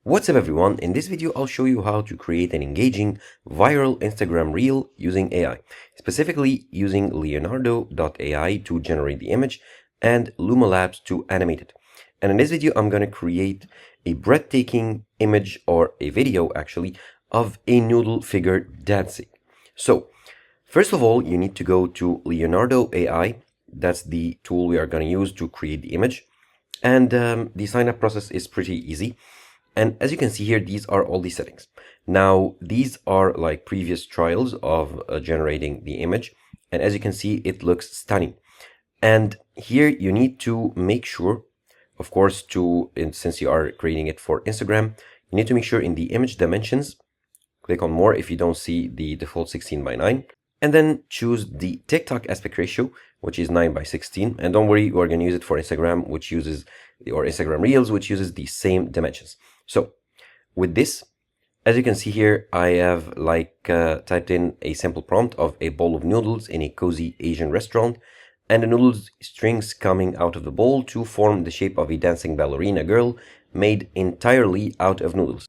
What's up everyone, in this video I'll show you how to create an engaging viral Instagram reel using AI, specifically using Leonardo.ai to generate the image and Lumalabs to animate it. And in this video I'm going to create a breathtaking image, or a video actually, of a noodle figure dancing. So first of all, you need to go to Leonardo AI. That's the tool we are going to use to create the image. And the sign up process is pretty easy. And as you can see here, these are all the settings. Now, these are like previous trials of generating the image. And as you can see, it looks stunning. And here you need to make sure, of course, since you are creating it for Instagram, you need to make sure in the image dimensions, click on more if you don't see the default 16:9. And then choose the TikTok aspect ratio, which is 9:16. And don't worry, we're going to use it for Instagram, or Instagram Reels, which uses the same dimensions. So with this, as you can see here, I have typed in a simple prompt of a bowl of noodles in a cozy Asian restaurant, and the noodles strings coming out of the bowl to form the shape of a dancing ballerina girl made entirely out of noodles.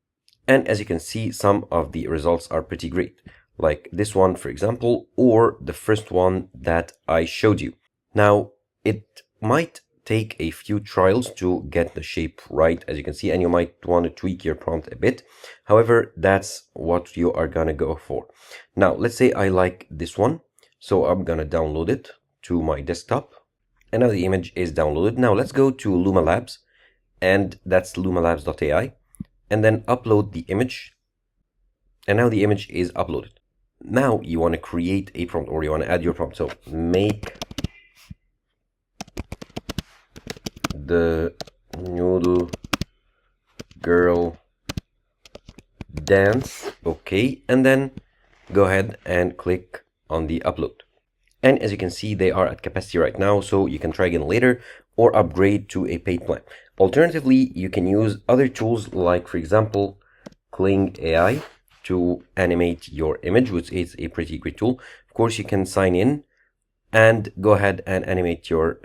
And as you can see, some of the results are pretty great, like this one, for example, or the first one that I showed you. Now, it might take a few trials to get the shape right, as you can see, and you might want to tweak your prompt a bit. However, that's what you are gonna go for. Now, let's say I like this one, so I'm gonna download it to my desktop, and now the image is downloaded. Now let's go to Lumalabs, and that's lumalabs.ai, and then upload the image, and now the image is uploaded. Now you want to create a prompt, or you want to add your prompt. So make the noodle girl dance. Okay, and then go ahead and click on the upload. And as you can see, they are at capacity right now, so you can try again later or upgrade to a paid plan. Alternatively, you can use other tools like, for example, Kling AI to animate your image, which is a pretty great tool. Of course, you can sign in and go ahead and animate your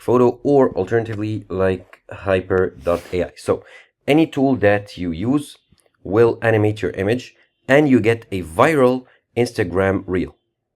photo, or alternatively like hyper.ai. So any tool that you use will animate your image and you get a viral Instagram reel.